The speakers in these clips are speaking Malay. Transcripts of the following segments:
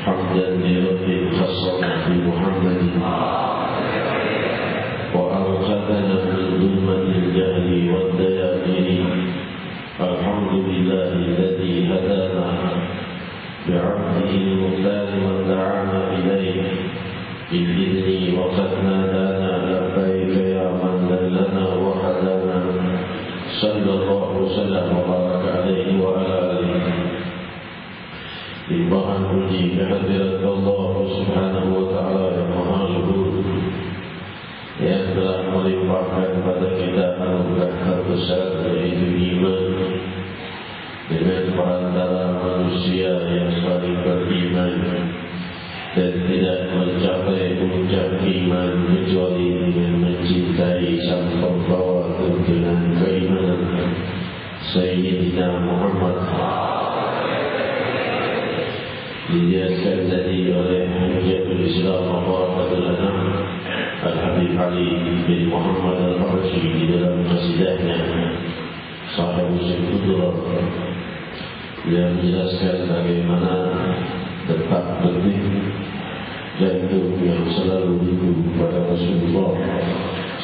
حمدا لرب خص بمحمد الحمد لله الذي هدانا بعبده المختار من دعانا إليه بالإذن وقد نادانا لبيك يا من دلنا وهدانا صلى الله وسلم وبارك عليه وعلى آله. Limpahan puji kehadirat Allah Subhanahu wa Ta'ala yang Maha Luhur, yang telah melimpahkan kepada kita anugerah terbesar, yaitu iman, dengan perantara manusia yang saling beriman dan tidak mencapai puncak iman kecuali dengan mencintai sang pembawa tuntunan keimanan, Sayyidina Muhammad. Dijelaskan tadi oleh Hujjatul Islam Mubarakatul Anam Al-Habib Ali bin Muhammad Al-Habashi di dalam qasidahnya Sahih Al-Qudra. Dia menjelaskan bagaimana detak detik jantung yang selalu rindu pada Rasulullah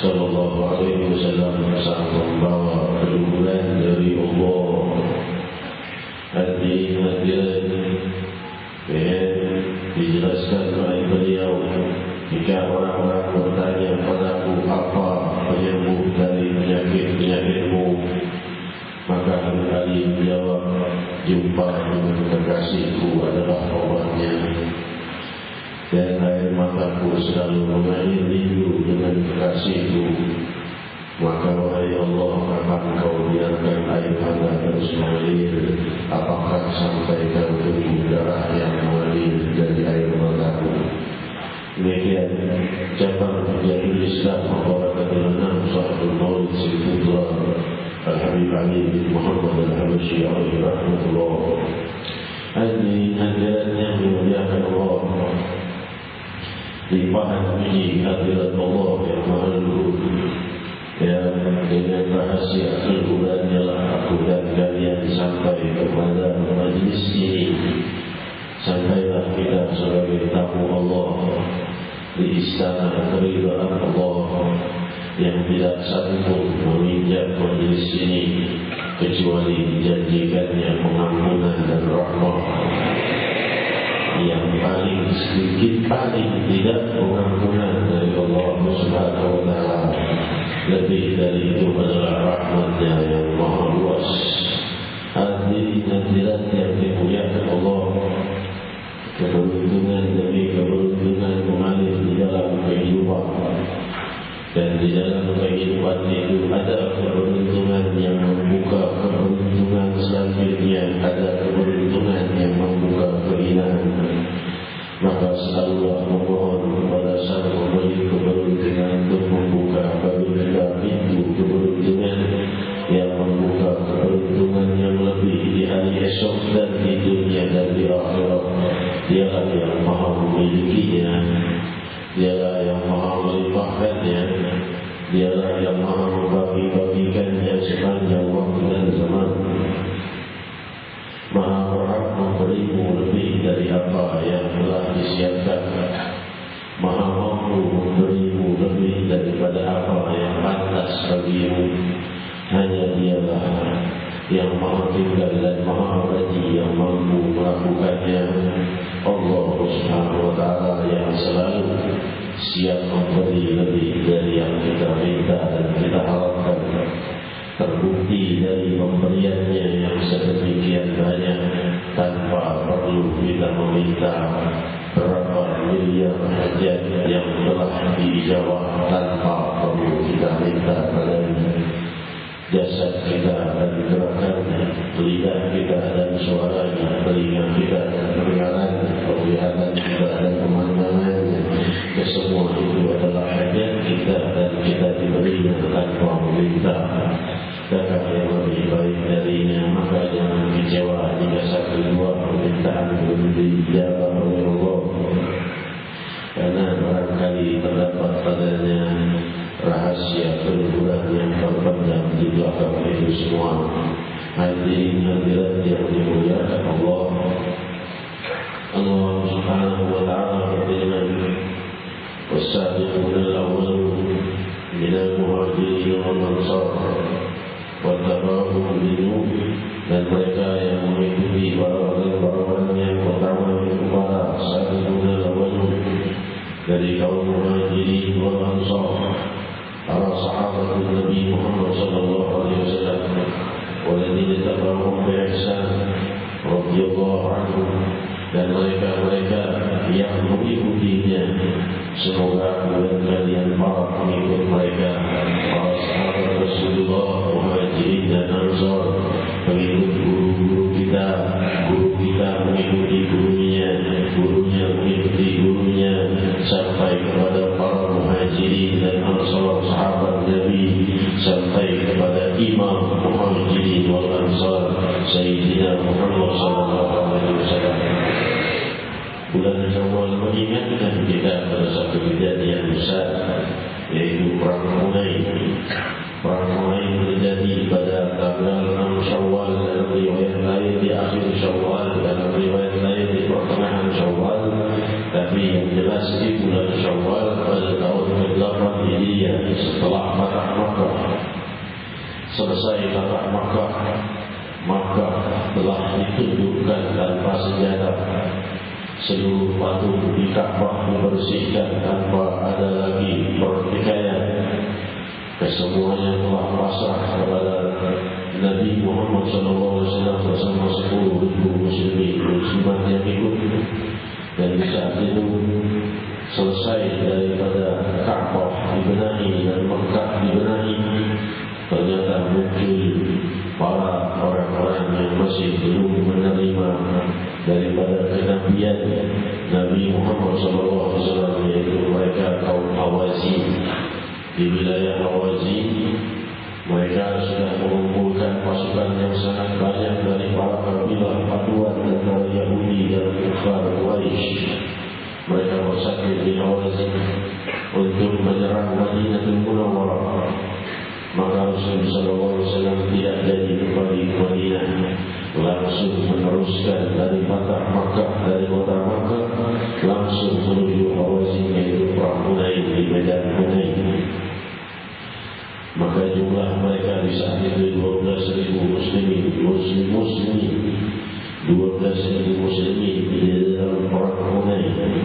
Sallallahu Alaihi Wasallam, sang pembawa keluhuran dari Allah. Hadirin dijelaskan oleh beliau, jika orang-orang bertanya padaku apa penyembuh dari penyakit-penyakitmu, maka Ali menjawab, jumpa dengan kekasihku adalah obatnya, dan air mataku selalu mengalir rindu dengan kekasihku. Maka wahai Allah, kapan kau biarkan air mata terus mengalir? Apakah sampai kau tunggu darah yang mengalir dari air mataku? Demikian cabang Hujjatul Islam Mubarakatul Anam Sahibul Maulid Al-Qudra Al-Habib Ali bin Muhammad Al-Habashi alaihi rahmatullah. Hadirin yang dimuliakan Allah, limpahan puji hadirat Allah yang Maha Luhur, yang dengan rahasia keluhurannya lah aku dan kalian sampai kepada majlis ini. Sampailah kita sebagai tamu Allah di istana keridhaan Allah, yang tidak sanggup menginjak majlis ini kecuali dijanjikannya pengampunan dan rahmat, yang paling sedikit paling tidak pengampunan dari Allah Subhanahu wa Ta'ala. Lebih dari itu adalah rahmatnya yang maha luas. Hadirin hadirat yang dimuliakan Allah, keberuntungan demi keberuntungan mengalir di dalam kehidupan, dan di dalam kehidupan itu ada keberuntungan yang membuka keberuntungan selanjutnya, ada keberuntungan yang membuka kehinaan. Maka selalulah memohon kepada Sang Pemilik keberuntungan untuk membuka bagi kita pintu keberuntungan, yang membuka keberuntungan yang lebih di hari esok dan di dunia dan di akhirat. Dialah yang maha memilikinya, dialah yang maha melimpahkannya, dialah yang maha membagi-bagikannya sepanjang waktu dan zaman. Maha berhak memberimu lebih dari apa yang telah disiapkan, maha mampu memberimu lebih daripada apa yang pantas bagimu. Hanya dialah yang maha tunggal dan maha abadi yang mampu melakukannya. Allah Subhanahu wa Ta'ala yang selalu siap memberi lebih dari yang kita minta dan kita harapkan. Terbukti dari pemberiannya yang sedemikian banyak tanpa perlu kita meminta. Berapa miliar hajat yang telah dijawab tanpa perlu kita minta padanya. Jasad kita dan gerakannya, lidah kita dan suaranya, telinga kita dan pendengarannya, penglihatan kita dan pemandangannya, kesemua itu adalah hajat kita dan kita diberinya tanpa meminta. Kakak yang lebih baik darinya, maka jangan kecewa jika satu dua permintaan belum dijawab oleh Allah, karena barangkali terdapat padanya rahasia keluhuran yang terpendam di belakang itu semua. Hadirin hadirat yang dimuliakan Allah, Allah Subhanahu wa Ta'ala berfirman, "Was-sabiquna al-awwalun minal muhajirin wal ansar wattaba'u minhum, dan mereka yang mengikuti orang-orang yang pertama itu para sabiqun al-awwalun dari kaum Muhajirin wal Ansar, para sahabat Nabi Muhammad sallallahu alaihi wasallam, walladzina tabi'uhum bi ihsan radhiyallahu anhum, dan mereka-mereka yang mengikutinya. Semoga kalian para pengikut mereka, para sahabat Rasulullah, Muhajirin dan Ansar, pengikut guru-guru kita, guru kita mengikuti gurunya, gurunya mengikuti gurunya, sampai kepada para Muhajirin dan Ansar, sahabat Nabi, sampai kepada Imam Muhajirin wal Ansar, Sayyidina Muhammad sallallahu alaihi wasallam. Bulan Syawal mengingatkan kita pada satu kejadian besar, yaitu Perang Hunain. Perang Hunain terjadi pada tanggal 6 Syawal dalam riwayat lain di akhir Syawal, dalam riwayat lain di pertengahan Syawal, tapi yang jelas di bulan Syawal pada tahun ke-8 Hijriah setelah Fatah Makkah. Selesai Fatah Makkah, maka telah ditundukkan tanpa senjata. Seluruh patung di Ka'bah dibersihkan tanpa ada lagi pertikaian. Kesemuanya telah pasrah kepada Nabi Muhammad SAW bersama 10.000 muslimat yang ikut. Dan di saat itu selesai daripada Ka'bah dibenahi dan Mekah dibenahi, ternyata muncul para orang-orang yang masih belum menerima daripada kenabian Nabi Muhammad SAW, yaitu mereka kaum Hawazin. Di wilayah Hawazin, mereka sudah mengumpulkan pasukan yang sangat banyak dari para kabilah paduan antara Yahudi dan kufar Quraisy. Mereka bersatu di Hawazin untuk menyerang Madinatul Munawwarah. Maka Rasulullah SAW tidak jadi kembali ke Madinah, langsung meneruskan dari Fatah Makkah, dari kota Makkah langsung menuju Hawazin, yaitu Perang Hunain di medan Hunain. Maka jumlah mereka di saat itu 12.000 muslimin, 12.000 muslimin di dalam Perang Hunain.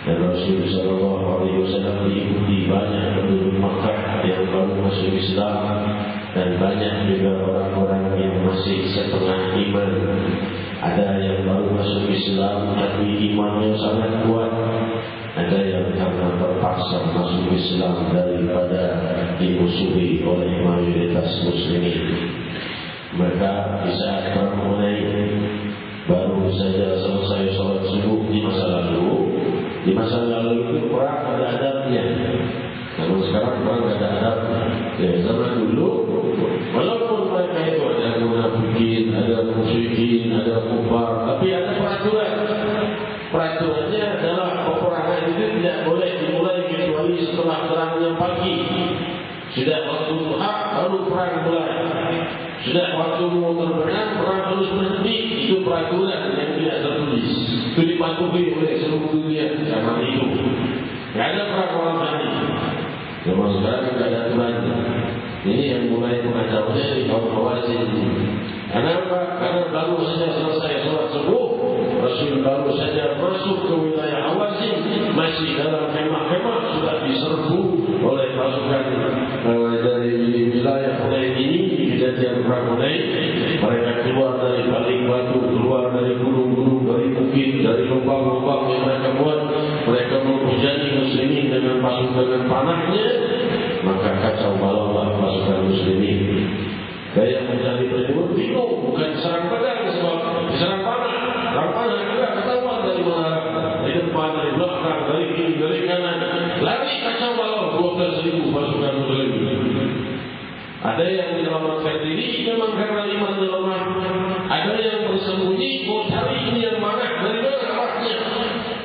Dan Rasulullah SAW diikuti banyak penduduk Makkah yang baru masuk Islam, dan banyak juga orang-orang yang masih setengah iman. Ada yang baru masuk Islam tapi imannya sangat kuat, ada yang karena terpaksa masuk Islam daripada dimusuhi oleh mayoritas muslimin. Maka di saat Perang Hunain baru saja selesai sholat subuh di masa lalu. Di masa lalu itu perang ada adabnya. Namun sekarang perang ada adabnya. Ya, zaman dulu, walaupun mereka itu ada munafikin, ada musyrikin, ada kufar, tapi ada peraturan. Peraturannya adalah peperangan itu tidak boleh dimulai kecuali setelah terangnya pagi. Sudah waktu duha baru perang mulai. Sudah waktu mau terbenam, perang harus berhenti. Itu peraturan yang tidak tertulis. Itu dipatuhi oleh seluruh dunia zaman itu. Tidak ada perang orang tadi. Zaman sekarang tidak ada aturannya. Ini yang mulai mengacaunya di kaum Hawazin. Kenapa? Karena baru saja selesai sholat subuh, Rasul baru saja masuk ke wilayah Hawazin, masih dalam kemah-kemah, sudah diserbu oleh pasukan dari wilayah Hunain ini. Kejadian Perang Hunain, mereka keluar dari balik batu, keluar dari gunung-gunung, dari bukit, dari lubang-lubang yang mereka buat. Mereka menghujani muslimin dengan pasukan panahnya, maka kacau balaulah pasukan muslimin. Gaya mencari perimun bingung, bukan serang pedang, sebab diserang panah. Serang panah juga ketahuan dari mana, dari depan, dari belakang, dari kiri, dari kanan. Lari kacau balau 12.000 pasukan muslimin. Ada yang menyelamatkan diri memang karena imannya lemah. Ada yang bersembunyi, mau cari ini yang mana, dari mana arahnya.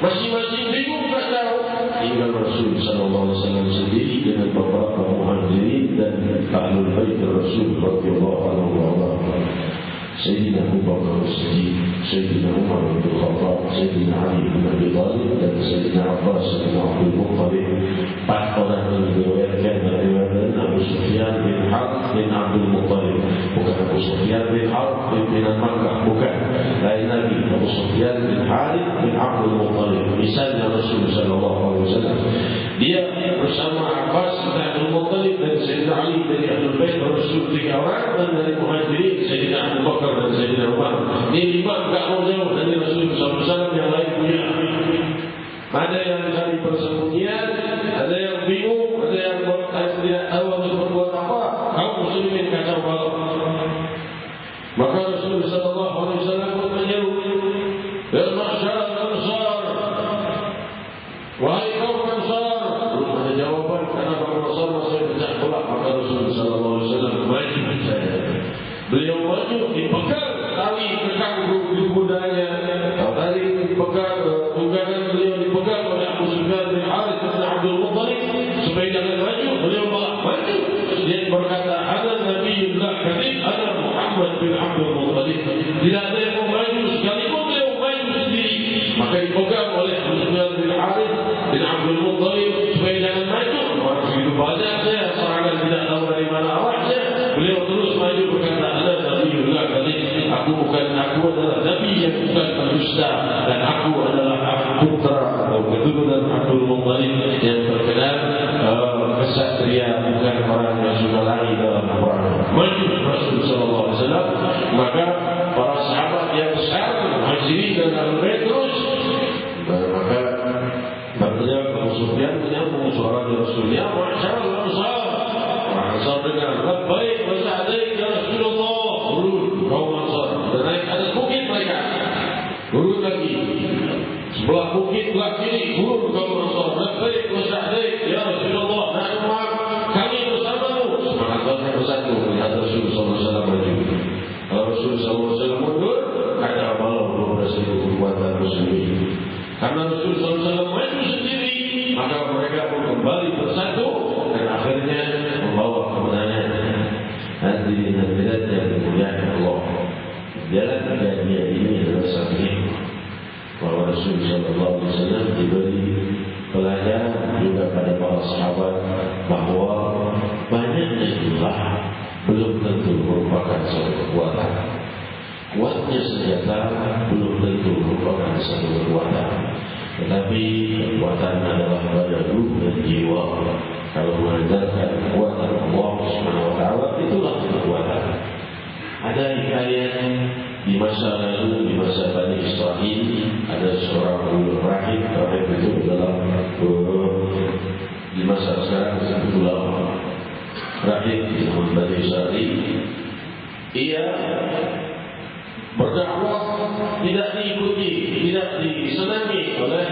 Masing-masing bingung tak tahu. Tinggal Rasul SAW sendiri dengan beberapa muhajirin dan ahlul bait Rasul radhiyallahu anhu. Sayyidina Abu Bakar As-Siddiq, Sayyidina Umar bin Khattab, Sayyidina Ali bin Abi Thalib, dan Sayyidina Abbas bin Abdul Muttalib. 4 orang yang diriwayatkan dari Abu Sufyan bin Harb bin Abdul Muttalib. Sufyan bin Harb pimpinan Makkah, bukan, lain lagi. Abu Sufyan bin Harith bin Abdul Muttalib, misalnya Rasulullah SAW. Dia bersama Abbas bin Abdul Muttalib dan Sayyidina Ali dari Ahlul Bait Rasul 3 orang, dan dari Muhajirin Sayyidina Abu Bakar dan Sayyidina Umar. Ini 5 enggak mau jauh dari Rasulullah SAW, yang lain punya. Ada yang cari persembunyian, ada yang bingung, ada yang tidak tahu harus berbuat apa. Kaum muslimin kacau balau. Maka Rasulullah SAW pun menyeru, "Ya masyarakat Ansar, wahai kaum Ansar." Belum ada jawaban karena kaum Ansar masih pecah belah. Maka Rasulullah SAW maju saja. Beliau maju, dipegang tali kekang di pundaknya, tali dipegang, tunggangan beliau dipegang oleh Abu Sufyan bin Harith bin Abdul Muttalib supaya jangan maju. Beliau malah maju. Dia berkata, "Ana Nabiullah kadhib, ana Muhammad bin Abdul Muttalib." Tidak ada yang mau maju, sekalipun beliau maju sendiri. Maka dipegang oleh Abu Sufyan bin Harith bin Abdul Muttalib supaya jangan maju. Orang begitu banyaknya, serangan tidak tahu dari mana awalnya. Beliau terus maju berkata, "Ana Nabiullah kadhib." Aku adalah Nabi yang bukan pendusta, dan aku adalah putra atau keturunan Abdul Muttalib yang terkenal kesatria, bukan orang yang sudah lari dalam perang. Maju Rasulullah SAW. Maka para sahabat yang besar, Muhajirin dan Ahlul Bait terus. Maka bertanya Abu Sufyan menyambung suara Rasulnya, "Masyaallah Ansar." Orang Ansar dengar, "Labbaik wa sa'daik ya Rasulullah." Kaum Ansar dan naik atas bukit mereka, turun lagi sebelah bukit belah kiri, turun kaum Ansar. "Labbaik wa sa'daik ya Rasulullah, nahnu kami bersamamu." Semangat mereka bersatu melihat Rasulullah SAW maju. Kalau Rasulullah SAW mundur, ada balau 12.000 kekuatan muslimin. Karena Rasulullah SAW maju sendiri, maka mereka pun kembali bersatu dan akhirnya membawa kemenangan. Hadirin hadirat yang dimuliakan Allah, jalan kejadian ini adalah satu hikmah bahwa Rasulullah SAW diberi pelajaran juga pada para sahabat bahwa banyaknya jumlah belum tentu merupakan satu kekuatan. Kuatnya senjata belum tentu merupakan satu kekuatan, tetapi kekuatan adalah pada ruh dan jiwa. Kalau mengandalkan kekuatan Allah Subhanahu wa Ta'ala, itulah kekuatan. Ada hikayat di masa lalu, di masa Bani Israel, ada seorang rahib. Rahib itu adalah di masa sekarang disebut ulama. Rahib di Bani Israel, ia berdakwah tidak diikuti, tidak disenangi oleh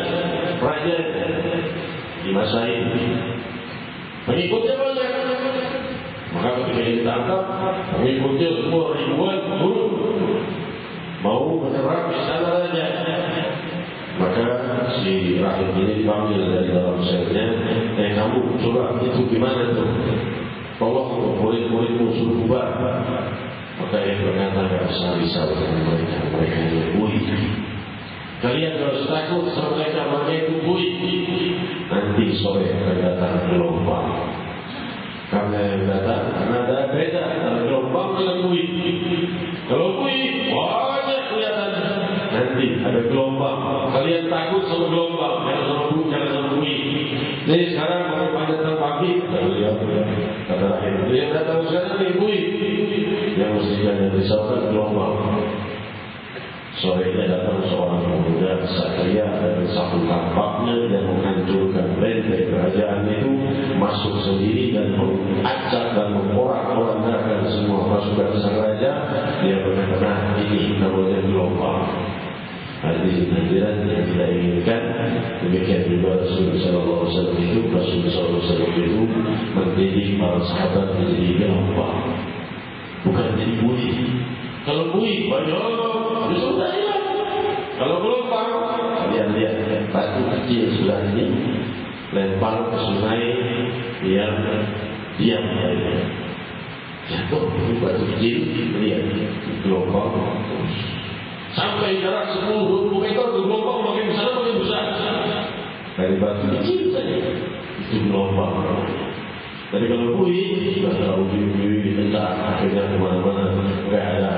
raja di masa ini. Pengikutnya banyak. Maka ketika dia ditangkap, pengikutnya semua ribuan turun mau menyerang istana raja. Maka si rahib ini dipanggil dari dalam selnya, "Kamu coba itu gimana tuh? Tolong murid-muridmu suruh bubar." Maka ia berkata, "Tidak usah risau dengan mereka yang buih. Kalian harus takut sama mereka itu buih. Nanti sore akan datang gelombang." Karena yang datang, karena ada beda antara gelombang dengan buih. Kalau buih, banyak kelihatan. Nanti ada gelombang. Kalian takut sama gelombang, jangan sama buih. Jadi sekarang kalau pada datang pagi, kata rahim, yang datang sekarang nih buih. Yang mestinya risaukan gelombang. Sorenya datang seorang pemuda Satria dan sapu tampaknya yang menghancurkan benteng kerajaan itu, masuk sendiri dan mengacak dan memporak-porandakan semua pasukan sang raja. Dia berkata, "Nah, ini namanya gelombang." Hadirin hadirat yang kita inginkan, demikian juga Rasulullah SAW itu, Rasulullah SAW itu mendidik para sahabat menjadi gelombang, bukan jadi buih. Kalau buih banyak, sudah hilang. Kalau gelombang, kalian lihat batu kecil sebelah ini lempar ke sungai, dia diam saja. Jatuh itu batu kecil, lihat gelombang sampai jarak 10-20 meter, gelombang makin besar makin besar. Dari batu kecil saja itu gelombang. Tapi kalau buih, sudah terlalu buih ditendang, akhirnya kemana-mana, nggak ada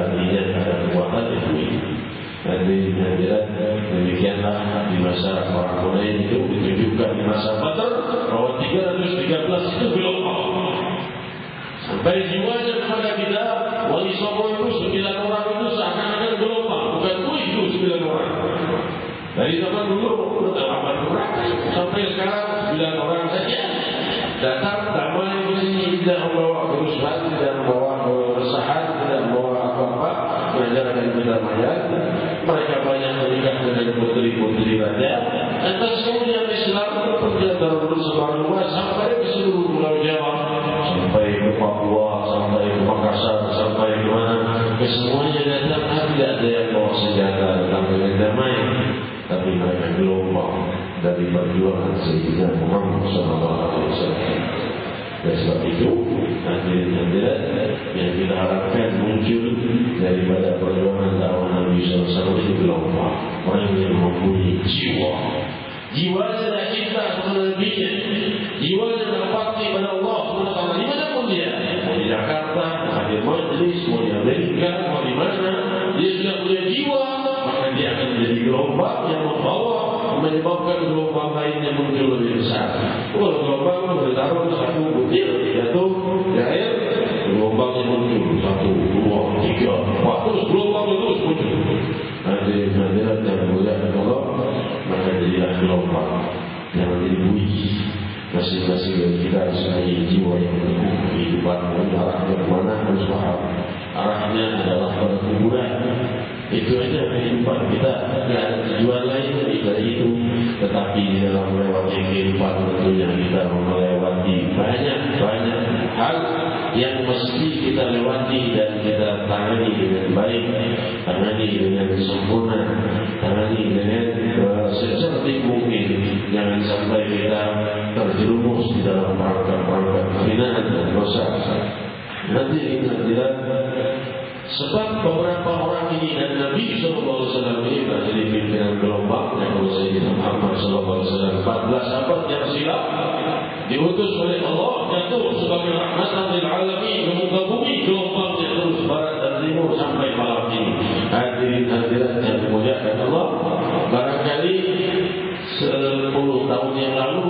Hadirin hadirat, demikianlah di masa orang Hunain itu ditunjukkan di masa Badar bahwa 313 itu gelombang. Sampai jiwanya kepada kita, Wali Songo itu 9 orang itu seakan-akan gelombang, bukan itu 9 orang. Dari zaman dulu abad berapa sampai sekarang 9 orang saja datang damai di sini, tidak membawa kerusuhan, tidak membawa keresahan, tidak membawa apa-apa, mengajarkan kedamaian. Mereka banyak menikah dengan putri-putri raja. Atas kemudian Islam berjalan terus sebar-luas sampai ke seluruh Pulau Jawa, sampai ke Papua, sampai ke Makassar, sampai ke mana, ke semuanya datang. Tidak ada yang bawa senjata datang dengan damai, tapi mereka gelombang dari perjuangan Sayyidina Muhammad SAW. Dan sebab itu, hadirin-hadirat yang kita harapkan muncul daripada perjuangan dakwah Nabi SAW itu gelombang orang yang mempunyai jiwa. Jiwa dan cinta kepada Nabi-Nya, jiwa dan bakti pada Allah SWT. Di mana pun dia, mau di Jakarta, mau di Majlis, mau di Amerika, mau di mana, dia sudah punya jiwa, maka dia akan menjadi gelombang yang membawa, menyebabkan gelombang lain yang muncul lebih besar. Kalau gelombang bertaruh satu butir jatuh di air, gelombang yang muncul 1, 2, 3, 4, terus gelombang terus muncul. Hadirat yang dimuliakan Allah, maka jadilah gelombang, jangan jadi buih. Masing-masing dari kita harus mempunyai jiwa yang meneguh kehidupan. Arahnya kemana harus paham. Arahnya adalah pada kuburan. Itu aja kehidupan kita. Tidak ada tujuan lain dari itu. Tetapi di dalam melewati kehidupan tentunya kita melewati banyak hal yang mesti kita lewati dan kita tangani dengan baik, tangani dengan sempurna, tangani dengan secerdik mungkin. Jangan sampai kita terjerumus di dalam perangkap kehinaan dan dosa. Nanti ingat sebab beberapa orang ini dan Nabi SAW ini menjadi pimpinan gelombang yang Sayyidina Muhammad SAW 14 abad yang silam diutus oleh Allah jatuh sebagai rahmatan lil alamin ke muka bumi, gelombangnya terus barat dan timur sampai malam ini. Hadirin hadirat yang dimuliakan Allah, barangkali 10 tahun yang lalu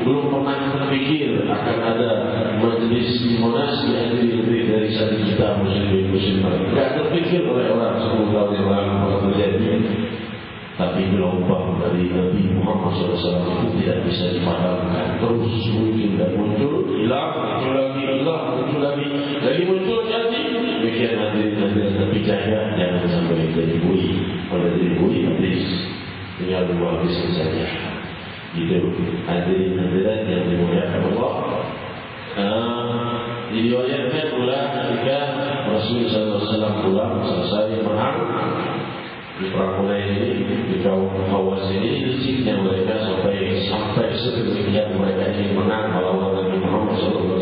belum pernah terpikir akan ada majlis di Monas dihadiri lebih dari 1 juta muslimin. Tidak terpikir oleh orang 10 tahun yang lalu akan terjadi. Tapi gelombang dari Nabi Muhammad SAW itu tidak bisa dipadamkan, terus muncul dan muncul, hilang, muncul lagi, hilang, muncul lagi, jadi muncul jadi. Demikian hadirin, tapi jaga jangan sampai jadi buih. Kalau jadi buih habis, tinggal 2 habisin saja. Itu hadirin yang dimuliakan Allah. Diriwayatkan pula ketika Rasulullah SAW pulang selesai menang di perang Hunain ini, di kaum Hawas ini, lisiknya mereka sampai sedemikian mereka ingin menang melawan Nabi Muhammad SAW.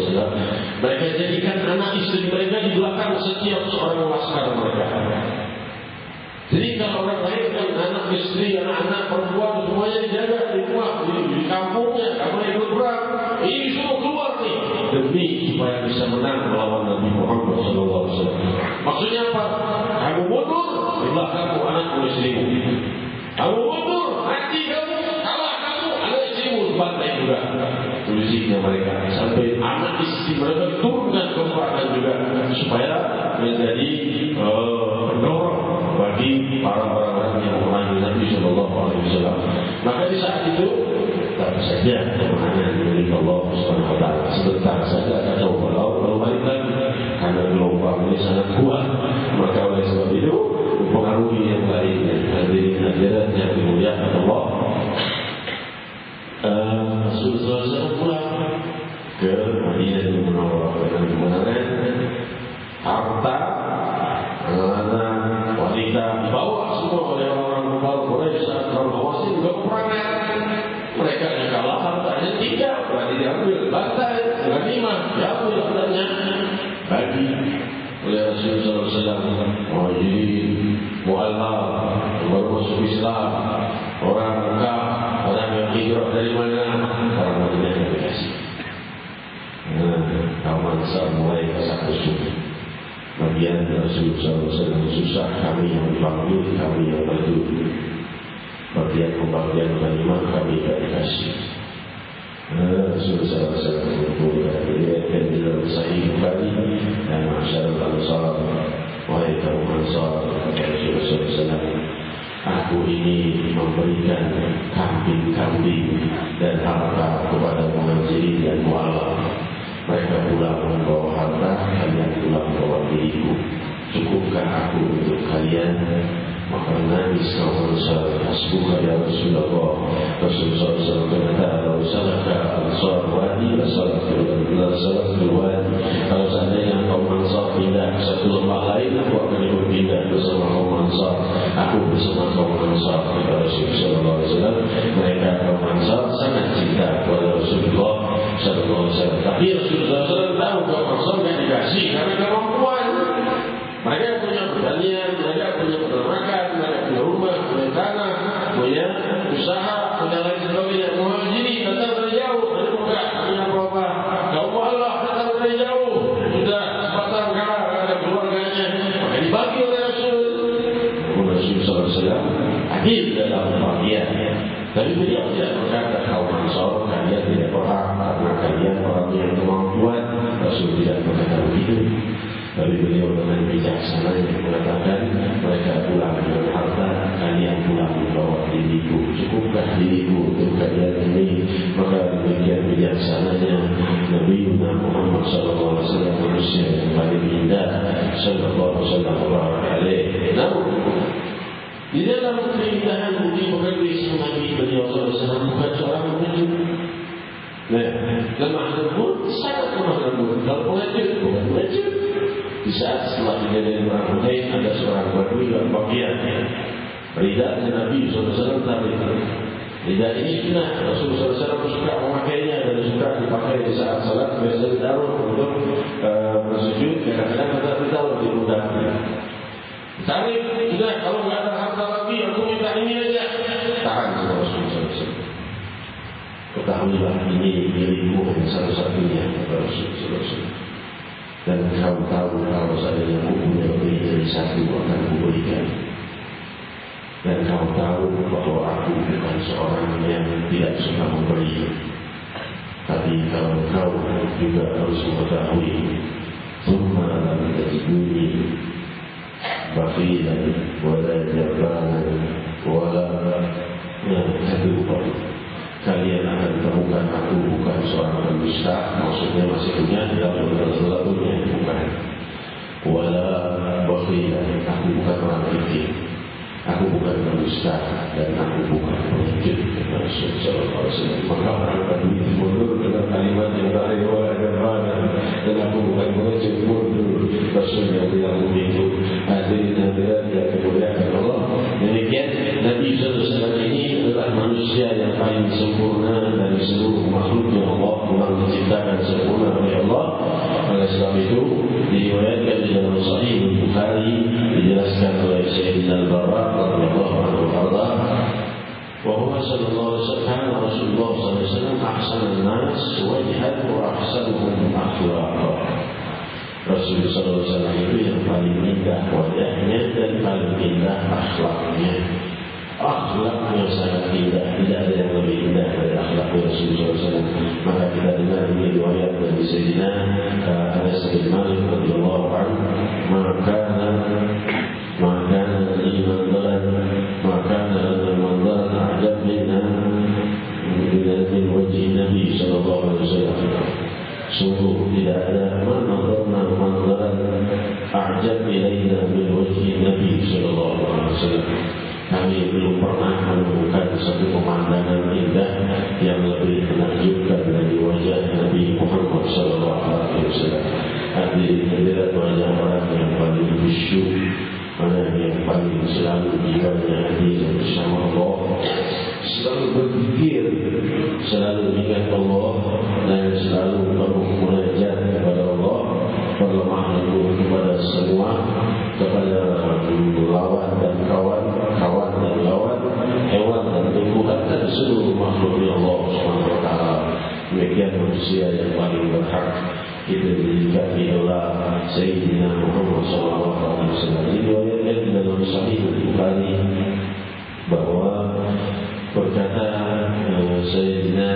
Mereka jadikan anak istri mereka di belakang setiap seorang laskar mereka. Jadi kalau orang lain kan anak istri, anak-anak perempuan semuanya dijaga di rumah, di kampungnya, kamu ikut perang, ini semua keluar nih demi supaya bisa menang melawan Nabi Muhammad SAW. Maksudnya apa? Kamu mundur, itulah kamu anakmu istrimu. Kamu mundur, mati kamu, kalah kamu, anak istrimu dibantai juga. Tulisnya mereka sampai anak istri mereka diturunkan ke peperangan juga supaya menjadi pendorong bagi para orang-orang yang memerangi Nabi SAW. Maka di saat itu tetap saja kemenangan milik Allah Subhanahu Wa Taala. Sebentar saja kacau balau lalu balik lagi karena gelombang ini sangat kuat. Maka oleh sebab itu mempengaruhi yang lainnya. Hadirin hadirat yang dimuliakan Allah. Rasulullah SAW pulang ke Madinah Munawwarah dengan kemenangan, harta, anak, wanita dibawa semua oleh orang-orang kafir Quraisy saat perang Hawas juga peperangan. Mereka yang kalah hartanya tidak berani diambil, bantai, ghanimah diambil hartanya bagi oleh Rasulullah SAW. Muhajirin, mu'allaf, baru masuk Islam, orang Mekah, orang yang hijrah dari mana, orang Madinah yang dikasih. Kaum Ansar mulai kesah-kusuk bagi kemudian Rasulullah SAW susah, kami yang dipanggil, kami yang maju. Bagian kalimat kami tak dikasih. Rasulullah SAW diriwayatkan di dalam Sahih Bukhari, dan masyarakat Ansar, wahai kaum Ansar, kata Rasulullah SAW, aku ini memberikan kambing-kambing dan harta kepada Muhajirin dan Mu'alaf. Mereka pulang membawa harta, kalian pulang membawa diriku. Cukupkah aku untuk kalian? Maka nangis kaum Ansar, hasbuka ya Rasulullah. Rasulullah SAW berkata, kalau salaka Ansar wadi, salakul wadi. Kalau seandainya kaum Ansar pindah ke satu lembah lain, aku akan ikut pindah bersama kaum Ansar. Aku bersama kaum Ansar. Kata Rasulullah SAW, mereka kaum Ansar sangat cinta kepada Rasulullah SAW. Tapi Rasulullah SAW tahu kaum Ansar yang dikasih karena kemampuan. Mereka punya pertanian, mereka punya peternakan, mereka punya rumah, punya tanah, punya usaha, punya lain sebagainya. Muhajirin datang dari jauh, dari Mekah, punya apa-apa. Kaum Allah datang dari jauh, sudah sepasang kala ada keluarganya, maka dibagi oleh Rasulullah SAW. Adil dalam bagian. Tapi beliau tidak berkata kaum Ansar kalian tidak berhak karena kalian orang yang kemampuan. Rasul tidak berkata begitu. Tapi beliau dengan bijaksana yang mengatakan mereka pulang dengan harta, kalian pulang membawa diriku. Cukupkah diriku untuk kalian ini? Maka demikian bijaksananya Nabi Muhammad SAW, manusia yang paling indah sallallahu alaihi wasallam. Di dalam keindahan budi pekerti Nabi beliau SAW bukan seorang pengecut. Lemah lembut, sangat lemah lembut. Kalau pengecut, bukan pengecut. Di saat setelah kejadian perang Hunain, ada seorang badui dalam bagian ridanya Nabi SAW tarik. Lidah ini sunnah, Rasulullah SAW suka memakainya dan suka dipakai di saat salat. Biasanya ditaruh untuk bersujud, kadang-kadang kita ditaruh di pundaknya. Tarik, sudah kalau nggak ada harta lagi, aku minta ini aja. Tahan sama Rasulullah SAW. Ketahuilah ini milikmu yang satu-satunya, kata Rasulullah SAW. Dan kau tahu kalau seandainya aku punya lebih dari satu akan kuberikan. Dan kau tahu bahwa aku bukan seorang yang tidak suka memberi. Tapi kalau kau juga harus mengetahui, Thumma lam tajiduni bakhilan wala jabanan wala kaduban. Kalian akan temukan aku bukan seorang pendusta, maksudnya masih punya tidak sesuatunya, bukan. Wala bakhilan, aku bukan orang fikir. Aku bukan pendusta dan aku bukan pengecut. Rasulullah SAW. Maka orang Badui mundur dengan kalimat yang terakhir wala jabanan, dan aku bukan pengecut, mundur. Rasulullah bilang begitu. Hadirin hadirat yang dimuliakan Allah. Demikian Nabi SAW ini adalah manusia yang paling sempurna dari seluruh makhluknya Allah, yang diciptakan sempurna oleh Allah. Oleh sebab itu diriwayatkan di dalam Sahih Bukhari, dijelaskan oleh Sayyidina Al-Bara radhiyallahu anhu qala wa huwa sallallahu alaihi wasallam Rasulullah sallallahu alaihi wasallam ahsanun nas wajhan wa ahsanuhum akhlaqan. Rasulullah sallallahu alaihi wasallam itu yang paling indah wajahnya dan paling indah akhlaknya. Akhlaknya sangat indah, tidak ada yang lebih indah dari akhlak Rasulullah SAW. Maka kita dengar ini riwayat dari Sayyidina Anas bin Malik radhiyallahu anhu, maka a'jab min wajhi Nabi sallallahu alaihi wasallam. Sungguh tidak ada manzaran a'jab ilaina min wajhi Nabi sallallahu alaihi wasallam. Kami belum pernah menemukan satu pemandangan indah yang lebih menakjubkan dari wajah Nabi Muhammad SAW. Hadirat wajah orang yang paling khusyuk, mana yang paling selalu jiwanya hadir bersama Allah, selalu berpikir, selalu ingat Allah, dan selalu munajat kepada Allah, berlemah lembut kepada semua, kepada lawan dan kawan dan lawan, hewan dan tumbuhan dan seluruh makhluk Allah SWT. Demikian manusia yang paling berhak kita dijadikan idola Sayyidina Muhammad SAW. Diriwayatkan dalam Sahih Bukhari bahwa berkata Sayyidina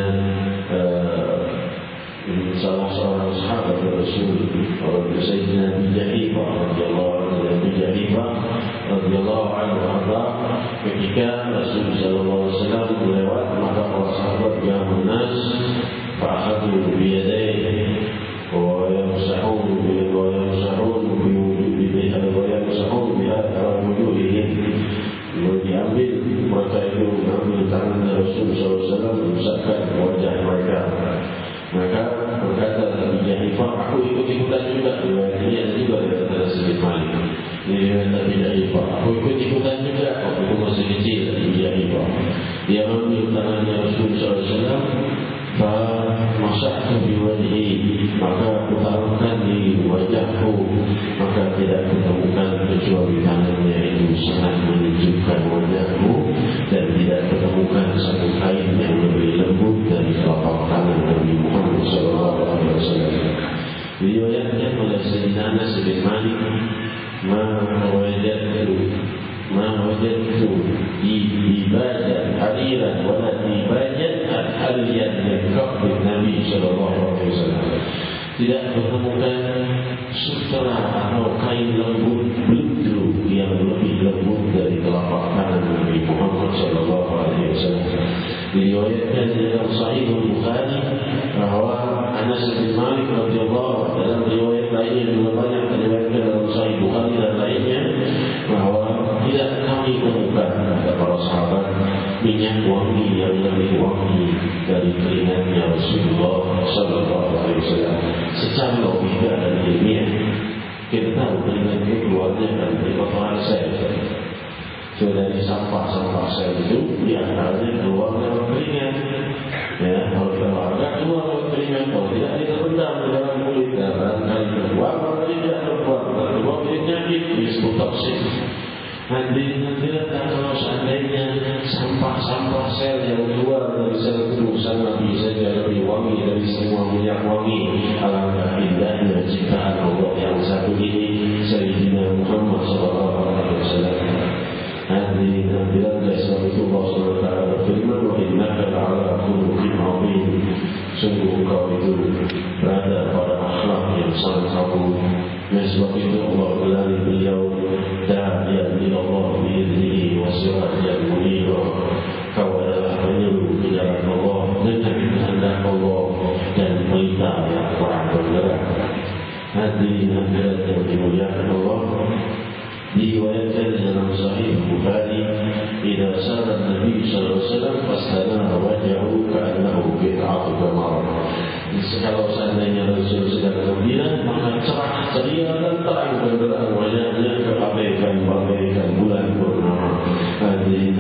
salah seorang sahabat Rasul, Sayyidina Abu Jahifah radhiyallahu anhu, ketika Rasul sallallahu alaihi wasallam melewat, maka para sahabat yang nas fa'akhadhu biyadayhi wa yamsahun wujuhihim. Diambil mereka itu mengambil tangan Rasul sallallahu alaihi wasallam mengusapkan wajah mereka. Maka berkata Abu Jahifah, aku ikut-ikutan juga. Riwayat ini ada juga dari kata Sayyid Malik. Ini riwayat Abu Jahifah, aku ikut-ikutan juga. Waktu itu masih kecil Abu Jahifah. Dia mengambil tangannya Rasul SAW, Masaktu biwajhi, maka aku taruhkan di wajahku, maka tidak ketemukan kecuali tangannya itu sangat menunjukkan wajahku, dan tidak ketemukan satu kain yang lebih lembut dari telapak tangan Nabi Muhammad SAW. Diriwayatkan oleh Sayyidina Anas bin Malik, ma wajadtu dibajan hariran wala dibajan al-haliyan min kafir Nabi SAW. Tidak menemukan sutera atau kain lembut bludu yang lebih lembut dari telapak tangan Nabi Muhammad SAW. Diriwayatkan dalam Sahih Bukhari bahwa Anas bin Malik radhiyallahu dalam riwayat lainnya juga banyak diriwayatkan dalam Sahih Bukhari dan lainnya, bahwa tidak kami temukan kata para sahabat minyak wangi yang lebih wangi dari keringatnya Rasulullah SAW. Secara logika dan ilmiah kita tahu keringat itu keluarnya dari kotoran sel. So dari sampah sel itu diantaranya keluar lewat keringat. Ya, kalau kita olahraga keluar lewat keringat, kalau tidak kita pendam di dalam kulit. Dan barangkali keluar, barangkali tidak keluar. Keluar penyakit disebut toksin. Hadirin kalau seandainya sampah sel yang keluar dari sel itu sama bisa lebih wangi dari semua minyak wangi, alangkah indahnya ciptaan Allah yang satu ini, Sayyidina Muhammad SAW. Hadirin sebab itu Allah SWT berfirman, wa innaka la'ala khuluqin 'azim. Sungguh engkau itu berada pada akhlak yang sangat agung. Sebab itu Allah gelari beliau da'iyan ila Allah bi'idnihi wa sirajan munira. Kau adalah penyeru ke jalan Allah dengan kehendak Allah dan pelita yang terang benderang. Hadirin yang dimuliakan Allah, diriwayatkan dalam Sahih Bukhari, idza sara Nabi sallallahu alaihi wasallam fastana wajhahu ka'annahu qit'atu qamar. Kalau seandainya Rasul sedang gembira, maka cerah ceria dan terang benderang wajahnya bagaikan bulan purnama. Hadirin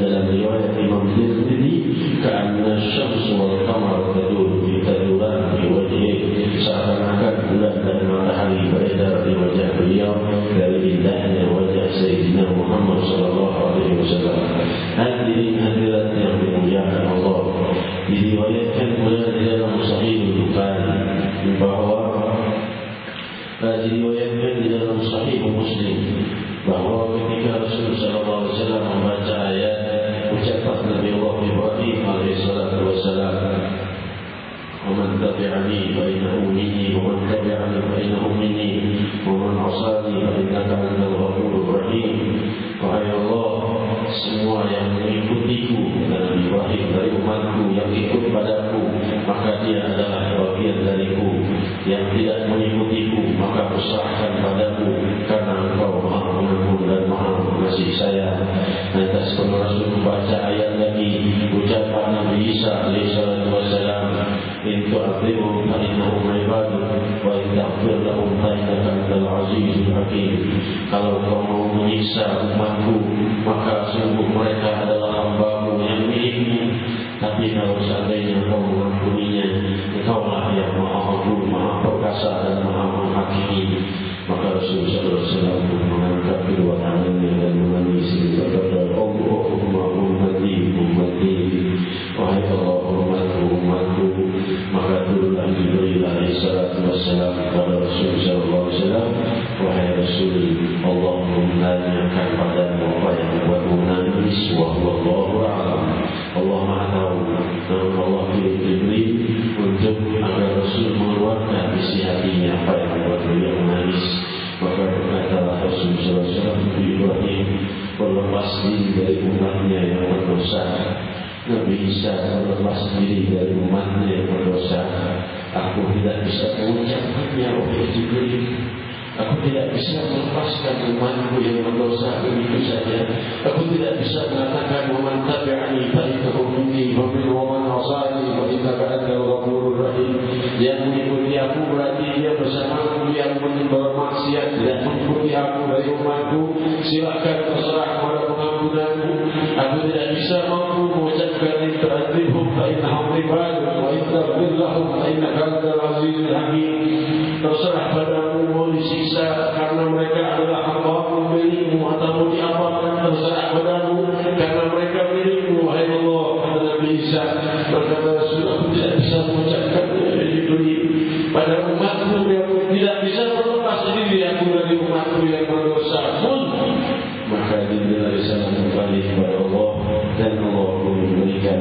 dalam riwayat Imam Tirmidzi, ka'anna syamsu wal qamar taduran fi wajhihi, seakan-akan bulan dan matahari beredar di wajah beliau dari indahnya wajah Sayyidina Muhammad SAW. Hadirin yang dimuliakan Allah, diriwayatkan pula di dalam Sahih Bukhari bahwa diriwayatkan di dalam Sahih Muslim bahwa ketika Rasulullah SAW membaca ayat ucapan Nabi Allah Ibrahim alaihissalam, ومن تبعني فإنه مني ومن تبعني فإنه مني ومن عصاني فإنك أنت الغفور الرحيم. Wahai Allah, semua yang mengikutiku Nabi Ibrahim dari umatku yang ikut padaku, maka dia adalah bagian dariku. Yang tidak mengikutiku, maka kuserahkan padaku, karena Engkau Maha Pengampun dan Maha Pengasih sayang. Lantas Rasul membaca ayat lagi ucapan Nabi Isa alaihissalam, in tu'adzibhum fa innahum 'ibaduk wa in taghfir lahum fa innaka antal 'azizul hakim. Kalau kau mau menyiksa umatku, maka sungguh mereka adalah hamba-Mu yang milikmu. Tapi kalau seandainya kau mengampuninya, Engkaulah yang Maha Agung, Maha Perkasa dan Maha Menghakimi. Maka Rasulullah SAW mengangkat kedua tangannya dan menangis berkata, Allahumma ummati, wahai Allah umatku. Maka turunlah Jibril alaihi salatu wassalam kepada Rasul sallallahu alaihi wasallam, wahai Rasul, Allah menanyakan padamu apa yang membuatmu menangis, wallahu a'lam. Allah Maha tahu. Namun Allah pilih Jibril untuk agar Rasul mengeluarkan isi hatinya apa yang membuat beliau menangis. Maka berkatalah Rasul sallallahu alaihi wasallam, Ibrahim berlepas diri dari umatnya yang berdosa. Nabi Isa berlepas diri dari umatnya yang berdosa. Aku tidak bisa mengucapkannya oleh Jibril. Aku tidak bisa melepaskan umatku yang berdosa begitu saja. Aku tidak bisa mengatakan waman tabi'ani fa innahu minni wa man 'asani fa innaka antal ghafurur rahim. Yang mengikuti aku berarti dia bersamaku, yang bermaksiat tidak mengikuti aku dari umatku, silakan terserah kepada pengampunanmu. Aku tidak bisa mampu mengucapkan ta'adzibhum fa innahum ibadun wa istaghfir lahum fa innaka antal azizul hakim. Terserah padamu mau disiksa karena mereka adalah hamba milikmu atau diapakan, terserah padamu karena mereka milikmu, wahai Allah. Kata Nabi Isa, berkata Rasul, aku tidak bisa mengucapkan Jibril pada umatku yang tidak bisa berlepas diri aku dari umatku yang berdosa pun. Maka Jibril alaihissalam kembali kepada Allah dan Allah memberikan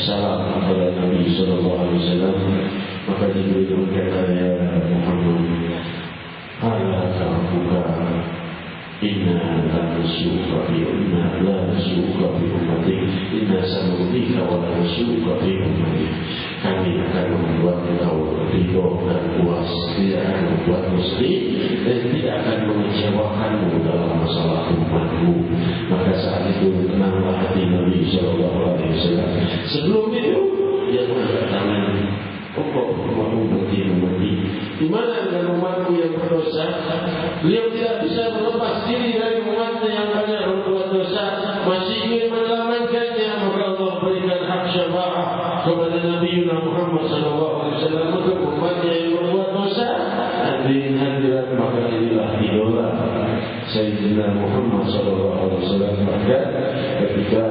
salam kepada Nabi sallallahu alaihi wasallam. Maka Jibril berkata, ya Muhammad, ala ta'afuka inna la nasuka fi ummatik inna sanudika wa la nasuka fi ummatik. Kami akan membuat engkau ridho dan puas, tidak akan membuatmu sedih dan tidak akan mengecewakanmu dalam masalah umatmu. Maka saat itu tenanglah hati Nabi sallallahu alaihi wasallam. Sebelum itu dia mengangkat tangan, di mana dengan umatku yang berdosa? Beliau tidak bisa melepas diri dari umatnya yang banyak berbuat dosa, masih ingin menyelamatkannya. Maka Allah berikan hak syafaat kepada Nabi Muhammad SAW untuk umatnya yang berbuat dosa. Hadirin, maka inilah idola Sayyidina Muhammad SAW. Maka ketika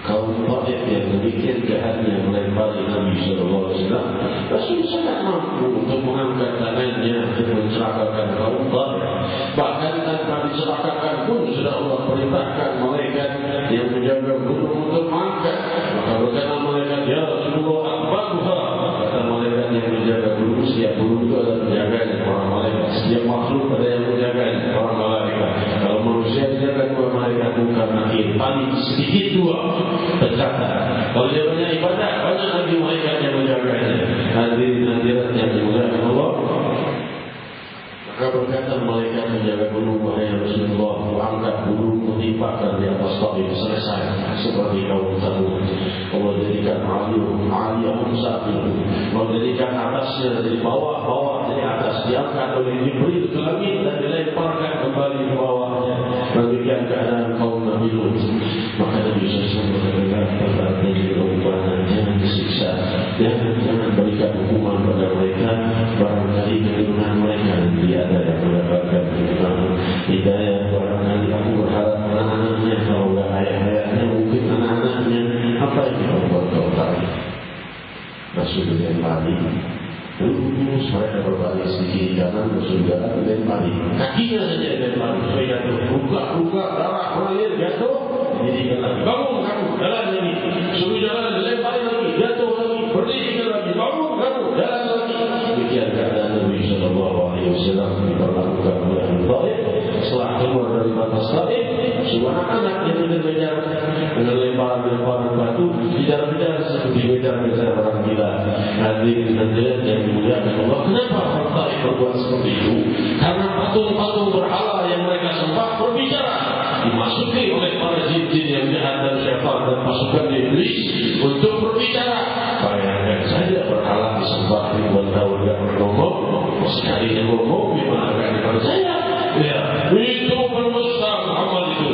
kaum Taif yang demikian jahatnya melempari Nabi sallallahu alaihi wasallam, Rasul sangat mampu untuk mengangkat tangannya untuk mencelakakan kaum Taif. Bahkan tanpa dicelakakan pun sudah Allah perintahkan malaikat yang menjaga gunung untuk mengangkat. Maka berkata malaikat, ya Rasulullah, akbaruha. Kata malaikat yang menjaga gunung, setiap gunung itu ada penjaganya, para malaikat. Setiap makhluk ada yang menjaganya, para malaikat. Kalau manusia dijaga dua malaikat bukan nakir, paling sedikit dua tercatat. Kalau dia banyak ibadah, banyak lagi malaikat yang menjaganya. Hadirin yang dimuliakan Allah. Maka berkata malaikat menjaga gunung, wahai Rasulullah, angkat gunung, menimpakan di atas Taif, selesai seperti kaum Tsamud. Allah jadikan aliyah satu, Allah jadikan atasnya dari bawah dari atas, diangkat oleh Jibril ke langit dan dilemparkan kembali ke bawahnya. Demikian keadaan kaum Nabi Lut. Maka Nabi SAW berkata, jangan disiksa, jangan berikan hukuman pada mereka, barangkali keturunan mereka nanti ada yang mendapatkan hidayah. Barangkali aku berharap anak-anaknya, kalau tidak ayah-ayahnya, mungkin anak-anaknya. Apa yang kita buat kau tahu? Rasul dilempari, terus mereka berbalik sedikit kanan, Rasul jalan dilempari, kakinya saja dilempari supaya jatuh, buka darah mengalir, jatuh. Jadi lagi, bangun kamu, jalan lagi, suruh jalan, dilempari lagi, jatuh lagi, berdiri lagi, bangun kamu, jalan lagi. Demikian keadaan Nabi sallallahu alaihi wasallam diperlakukan oleh Taif. Setelah keluar dari batas Taif, semua anak-anak yang dikejar dengan lemparan batu, kejar-kejar seperti kejar-kejar orang gila. Hadirin yang dimuliakan Allah, kenapa orang Taif berbuat seperti itu? Karena patung-patung berhala yang mereka sembah berbicara, dimasuki oleh para jin-jin yang jahat dan syaitan dan pasukan iblis untuk berbicara. Bayangkan saja berhala disembah ribuan tahun dan berngomong, sekali yang ngomong gimana akan dipercaya? Ya, itu berdusta Muhammad itu.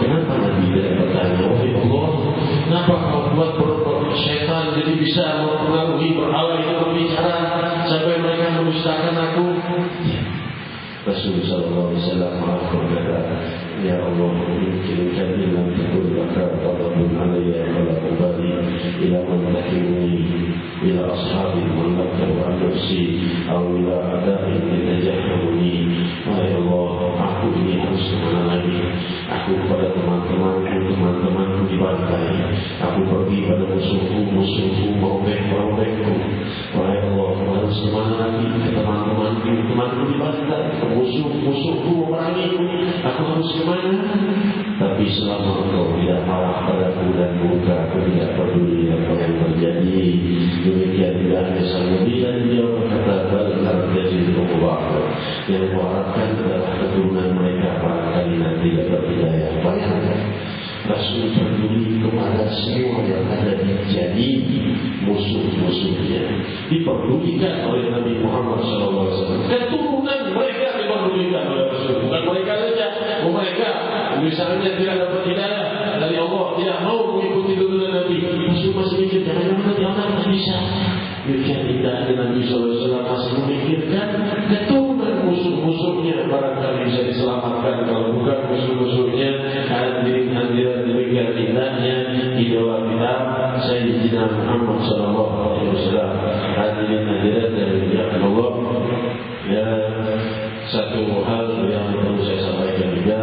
Kenapa Nabi tidak bertanya, wahai Allah, kenapa kau buat syaitan jadi bisa mempengaruhi berhala itu berbicara sampai mereka mendustakan aku? Rasulullah SAW berkata, ya Allah, mungkin kami lam takun laka ghadabun alayya wa la ubali ila man tahimuni إلى أصحاب المملكة والنفسي أو إلى أداء يتجهمني. Ya Allah, aku ini harus kemana lagi? Aku pada teman-temanku di pantai. Aku pergi pada musuhku, merobekku. Ya Allah, harus kemana lagi? Ke temanku di pantai, ke musuhku memerangiku. Aku harus kemana? Tapi selama engkau tidak marah padaku dan murka, aku tidak peduli apa yang terjadi. Demikian tidak hanya sang Nabi dan dia berkata, benar jadi berubah. Yang kuharapkan adalah keturunan mereka barangkali nanti dapat hidayah. Bayangkan, Rasul peduli kepada semua yang ada jadi musuh-musuhnya. Diperdulikan oleh Nabi Muhammad SAW. Keturunan mereka diperdulikan oleh Rasul. Bukan mereka saja. Mereka misalnya tidak dapat hidayah dari Allah, tidak mau mengikuti tuntunan Nabi. Rasul masih mikir, jangan-jangan nanti Allah tak bisa. Demikian hidayah Nabi SAW masih memikirkan keturunan musuh-musuhnya barangkali bisa diselamatkan. Kalau bukan musuh-musuhnya, hadirin demikian indahnya idola kita Sayyidina Muhammad SAW. Hadirin dari Allah. Ya, satu hal yang perlu saya sampaikan juga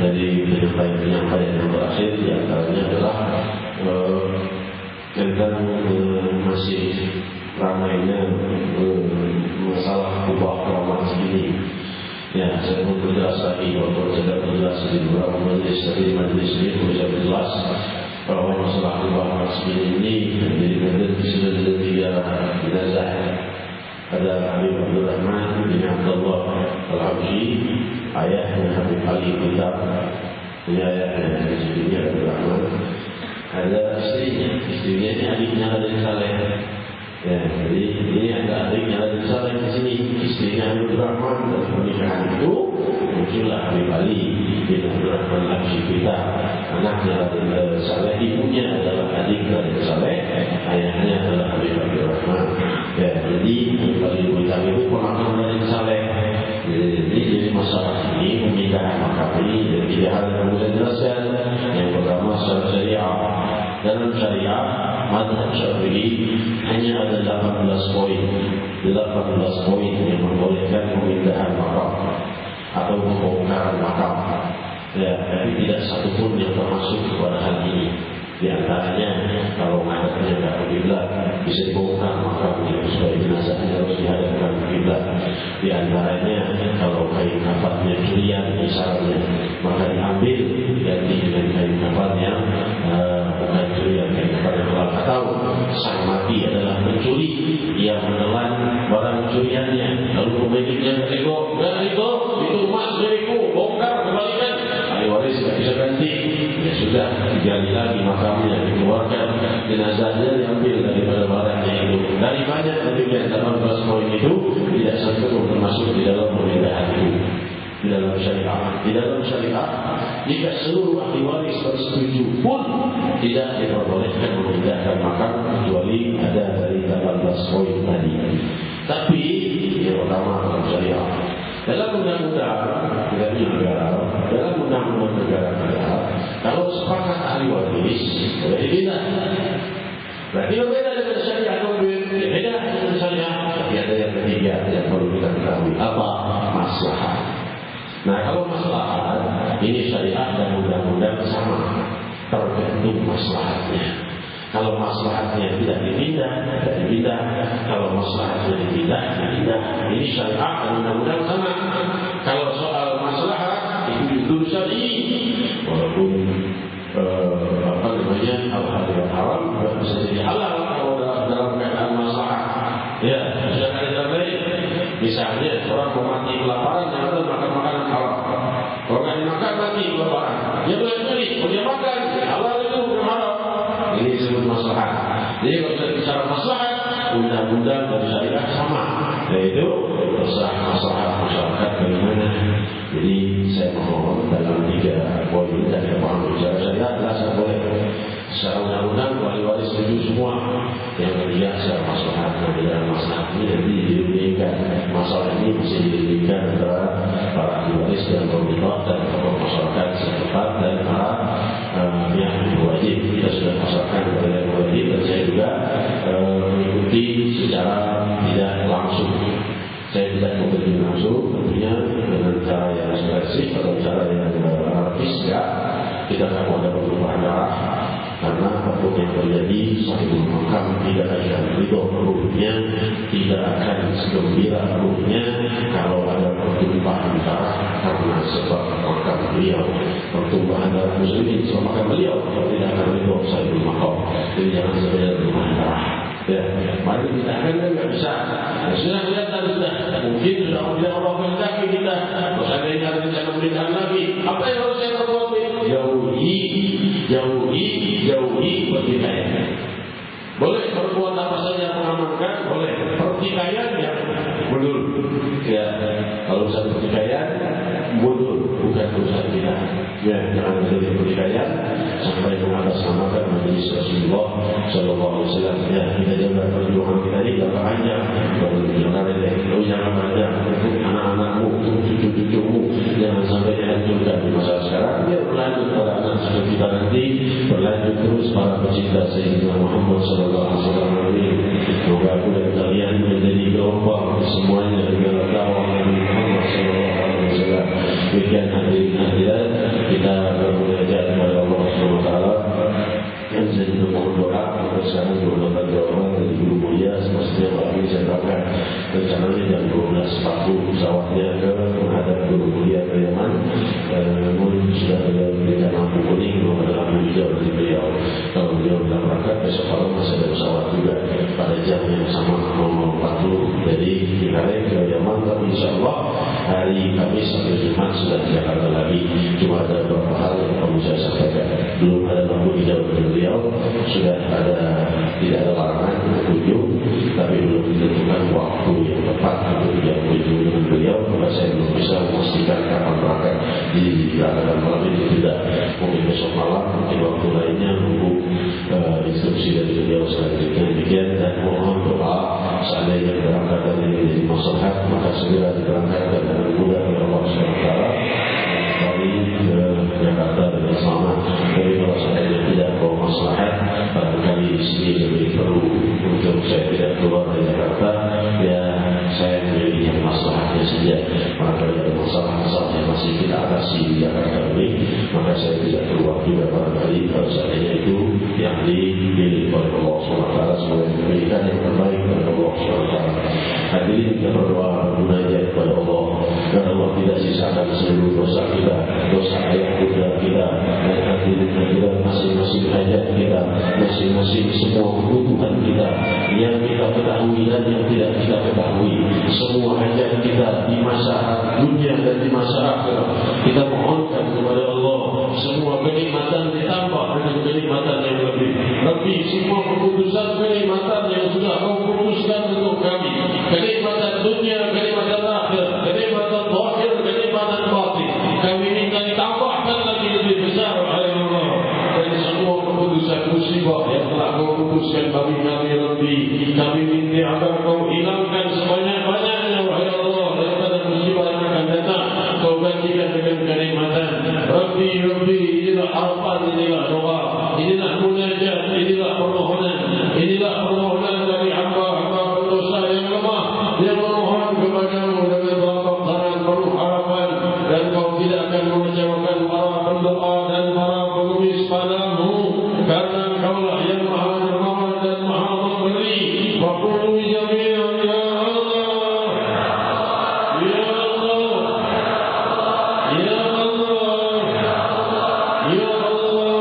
dari penyampaian yang terakhir, di antaranya adalah tentang masih ramainya masalah kubah keramat ini. Ya, saya pun berjelas lagi, walaupun saya tidak berjelas di beberapa majlis, tapi di majlis ini perlu saya berjelas bahwa masalah kubah keramat ini sudah ada 3 jenazah. Ada Habib Abdul Rahman bin Abdullah Al-Habsyi, ayahnya Habib Ali Kitab, ini ayahnya Abdul Rahman. Ada istrinya ini adiknya Raden Saleh. Ya, jadi ini ada adiknya Raden Saleh di sini, istrinya Abdul Rahman. Dan pernikahan itu muncullah Habib Ali bin Abdul Rahman Al-Habsyi Kitab, anaknya Raden Saleh, ibunya adalah adik Raden Saleh, ayahnya adalah Habib Abdul Rahman. Ya, jadi bagi kita itu pemakan Raden Saleh. Jadi masalah ini pernikahan makam ini dan 3 hal yang saya jelaskan. Yang pertama, secara syariah. Dalam syariah, mazhab Syafi'i hanya ada 18 poin. 18 poin yang membolehkan pemindahan makam atau pembongkaran makam. Ya, tapi tidak satu pun yang termasuk kepada hal ini. Di antaranya, kalau menghadapnya ke kiblat, bisa dibongkar makamnya supaya jenazahnya harus dihadapkan ke kiblat. Di antaranya, kalau kain kafannya curian misalnya, maka diambil ganti dengan kain kafan yang bukan curian, kain kafan yang halal. Atau sang mati adalah pencuri yang menelan barang curiannya, lalu pemiliknya berego, itu emas milikku, bongkar kembalikan. Ahli waris tidak bisa ganti. Ya sudah, digali lagi makamnya, dikeluarkan jenazahnya, diambil daripada barangnya itu. Dari banyak demikian 18 poin itu tidak satu termasuk di dalam pemindahan itu. Di dalam syariat, jika seluruh ahli waris bersetuju pun tidak diperbolehkan memindahkan makam kecuali ada dari 18 poin tadi. Tapi yang pertama dalam syariat, dalam undang-undang negara kita, kalau sepakat ahli waris boleh dipindah. Berarti berbeda dengan syariah, beda dengan syariah. Tapi ada yang ketiga yang perlu kita ketahui, apa? Maslahat. Nah, kalau maslahat ini syariah dan undang-undang sama, tergantung maslahatnya. Kalau maslahatnya tidak dipindah. Kalau maslahatnya dipindah. Ini syariat dan undang-undang sama. Kalau soal maslahat itu judul syar'i, walaupun hal-hal yang haram bisa jadi halal kalau dalam keadaan maslahat. Ya, sudah ada yang lain. Misalnya orang mau mati kelaparan, yang ada makan makanan haram. Kalau nggak dimakan mati kelaparan, dia boleh pilih, mau dia makan halal itu bukan haram. Ini disebut maslahat. Jadi kalau kita bicara maslahat, undang-undang dan syariah sama, yaitu maslahat masyarakat bagaimana. Jadi saya mohon dalam 3 poin ini dari paham bicara syariah jelas boleh. Secara undang-undang wali-wali setuju semua. Yang ketiga secara maslahat, dalam maslahat ini nanti didirikan. Masalah ini mesti didirikan antara para ahli waris dan pemerintah dan tokoh masyarakat setempat dan para yang wajib. Kita sudah masyarakat kepada yang wajib dan saya juga mengikuti kita akan ada perubahan darah. Karena apapun yang terjadi, sahibul makam tidak akan ridho ruhnya, tidak akan segembira ruhnya kalau ada pertumpahan darah karena sebab makam beliau. Pertumpahan darah muslimin sebab makam beliau, tidak akan ridho sahibul makam. Jadi jangan sampai pertumpahan darah. Ya, mari kita akan tidak bisa. Sudah kelihatan sudah. Mungkin sudah Allah kehendaki kita. Terus ada yang harus kita pemerintahan lagi. Apa yang harus saya perbuat? Jauhi pertikaian. Boleh berbuat apa saja mengamankan, boleh. Pertikaian ya mundur. Ya, kalau urusan pertikaian mundur, bukan urusan kita. Ya, jangan terjadi pertikaian sampai mengatasnamakan majelis Rasulullah Sallallahu Alaihi Wasallam. Ya, kita jaga perjuangan kita ini jangka panjang. Jangan panjang untuk anak-anakmu, untuk cucu-cucumu. Jangan sampai dihancurkan di masa sekarang. Dia berlanjut pada anak cucu kita nanti, berlanjut terus para pecinta Sayyidina Muhammad Sallallahu Alaihi Wasallam. Semoga aku dan kalian menjadi gelombang semuanya dengan dakwah Nabi Muhammad Sallallahu Alaihi Wasallam. Demikian hadirin kita bermunajat kepada Allah Subhanahu Wa Taala. Yang saya juga mohon doa untuk sekarang doa dari Guru Mulia semestinya Pak Amin saya terangkan rencananya jam 12.40 pesawatnya ke menghadap Guru Mulia ke Yaman. Namun sudah berikan lampu kuning, belum ada lampu hijau dari beliau. Kalau beliau bilang berangkat besok malam masih ada pesawat juga pada jam yang sama 00.40. Jadi kita ke Yaman, tapi insya Allah hari Kamis sampai Jumat sudah di Jakarta lagi. Cuma ada beberapa hal yang perlu saya sampaikan. Belum ada lampu hijau dari beliau, sudah ada tidak ada larangan berkunjung, tapi belum ditentukan waktu yang tepat untuk tidak berkunjung dengan beliau. Maka saya belum bisa memastikan kapan berangkat di berangkatan malam ini tidak. Mungkin besok malam, mungkin waktu lainnya nunggu instruksi dari beliau selanjutnya. Demikian dan mohon doa seandainya berangkatan ini menjadi maslahat, maka segera diberangkatkan dengan mudah oleh Allah SWT dari Jakarta dengan selamat. Tapi kalau seandainya tidak bawa maslahat, barangkali di sini lebih perlu untuk saya tidak keluar dari Jakarta, ya saya memilih yang maslahatnya saja. Barangkali ada masalah-masalah yang masih kita atasi di Jakarta ini, maka saya tidak keluar juga. Barangkali kalau seandainya itu yang dipilih oleh Allah SWT sebagai pemilihan yang terbaik oleh Allah SWT. Hadirin kita berdoa bermunajat kepada Allah, dan Allah tidak sisakan seluruh dosa kita, dosa ayah bunda kita, dan hadirin kita masing-masing hajat kita, masing-masing semua kebutuhan kita yang kita ketahui dan yang tidak kita ketahui, semua hajat kita di masa dunia dan di masa akhirat kita mohonkan kepada Allah. Semua kenikmatan ditambah dengan kenikmatan yang lebih semua keputusan kenikmatan yang sudah kau putuskan untuk kami, kenikmatan dunia, kenikmatan akhirat, kenikmatan zahir, kenikmatan batin, kami minta ditambahkan lagi lebih besar oleh Allah. Dan semua keputusan musibah yang telah kau putuskan bagi kami lebih, kami minta agar kau hilangkan sebanyak-banyaknya wahai Allah daripada musibah yang akan datang. Kau gantikan dengan kenikmatan. Rabbi, inilah harapan, inilah doa, inilah munajat, inilah permohonan dari hamba-hamba berdosa yang lemah, yang memohon kepadamu dengan lapang tangan penuh harapan, dan kau tidak akan mengecewakan para pendoa dan para pengemis padamu, karena kaulah yang maha dermawan dan maha memberi. Faqulu jami'an ya Allah, ya Allah, ya Allah, ya Allah, ya Allah, ya Allah,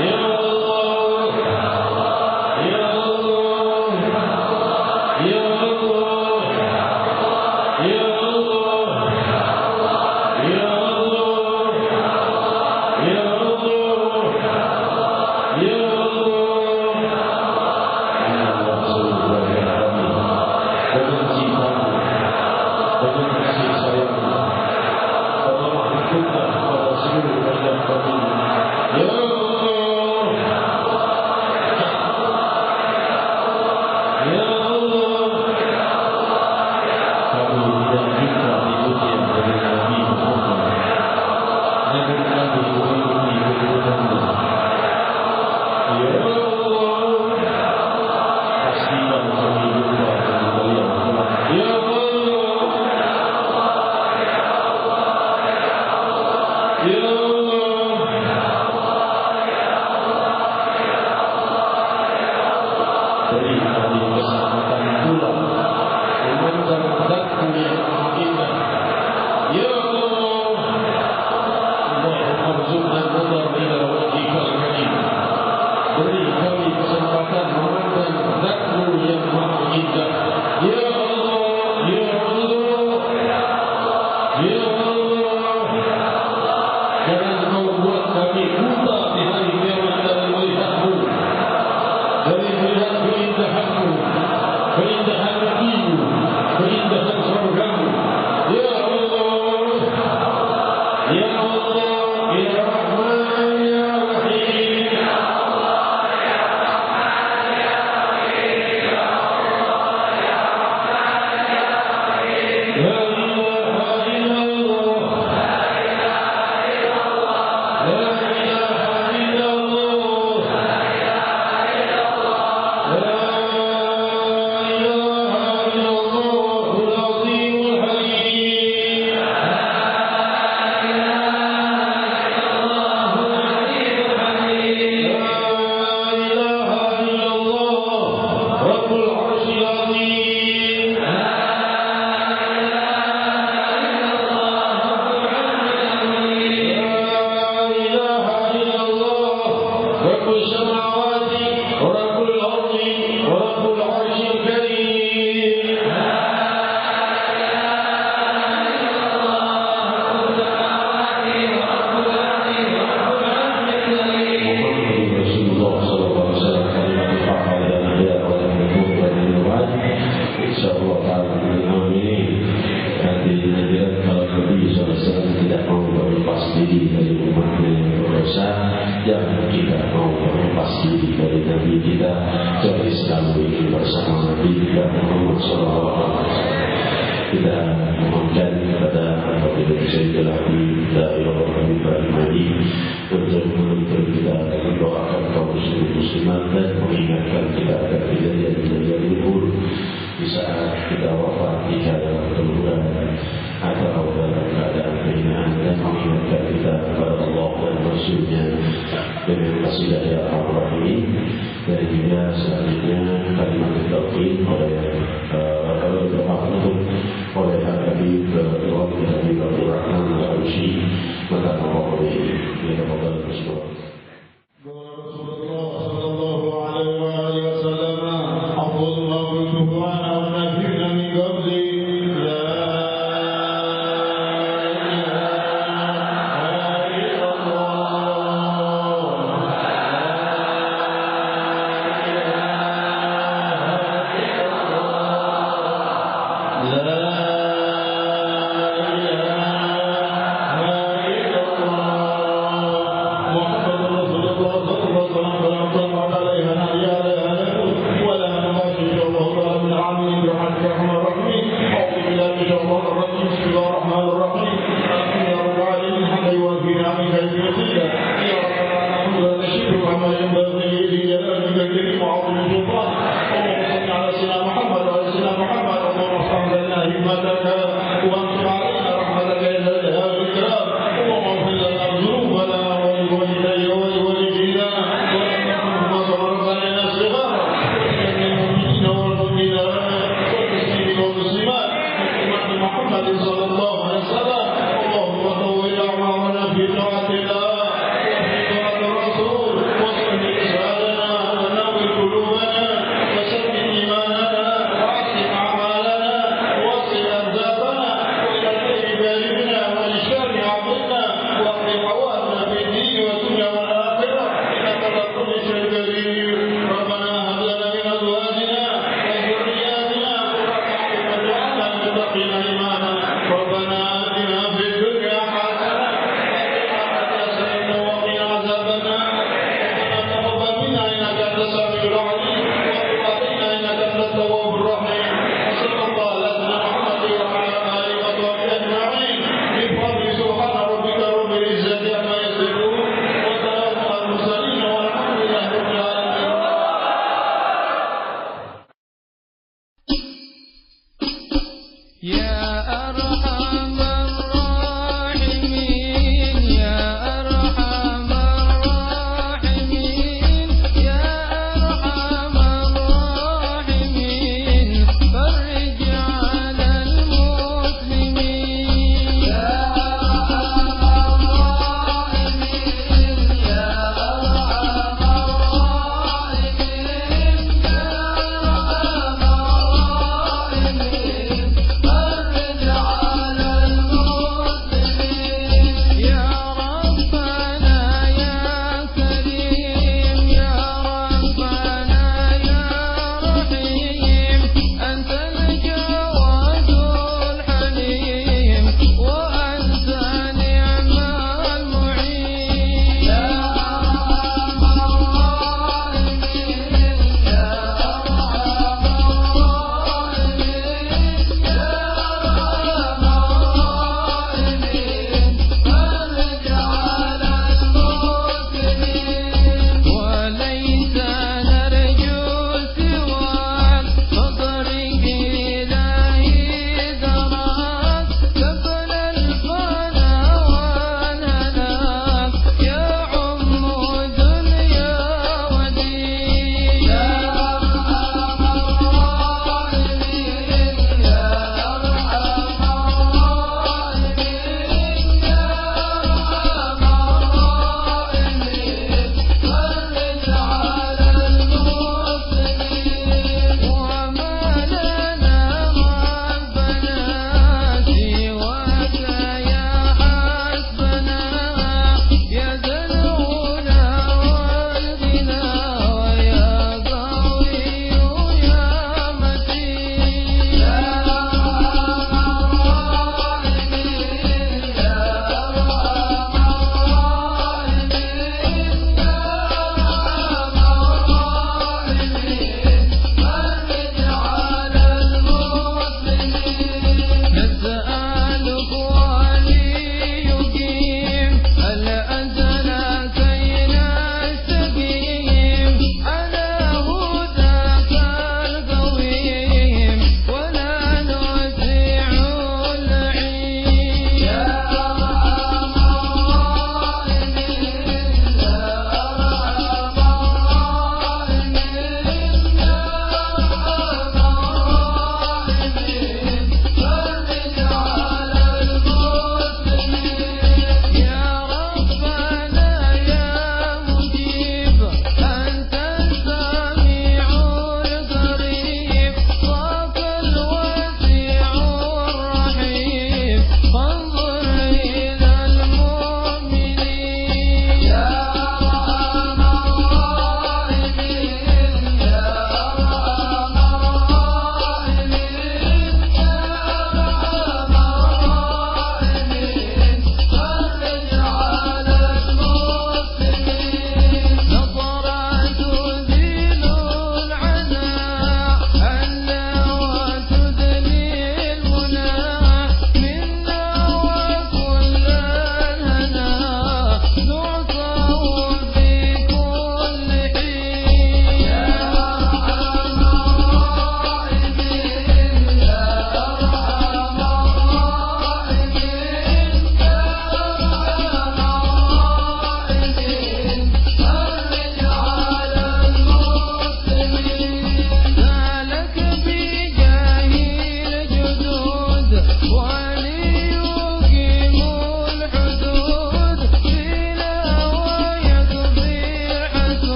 ya السماوات ورب الأرض ورب العرش الكريم محمد رسول الله صلى الله عليه وسلم كلمة الحق على الأنبياء والملوك والنبوات إن شاء الله تعالى آمين. Nanti kalau Nabi SAW tidak mau berlepas diri dari umatnya yang berdosa, jangan kita mau berlepas diri dari Nabi kita. Jadi selalu ingin bersama Nabi kita Muhammad SAW. Kita memohonkan kepada Bapak Sayyidul Habib Daerah Ibrahim Ali untuk menuntut kita mendoakan kaum muslimat dan mengingatkan kita akan kejadian-kejadian luhur di saat kita wafat di dalam keluran atau dalam keadaan kehinaan, dan mengingatkan kita kepada Allah dan Rasulnya dengan wasilah ya Allah ini. Dan juga selanjutnya kalimat tauhid oleh oleh Habib Abdul Rahman Al-Arusi, maka Allah boleh dikabulkan bersama. ينبغي لجلالك الكريم وعظيم سلطانك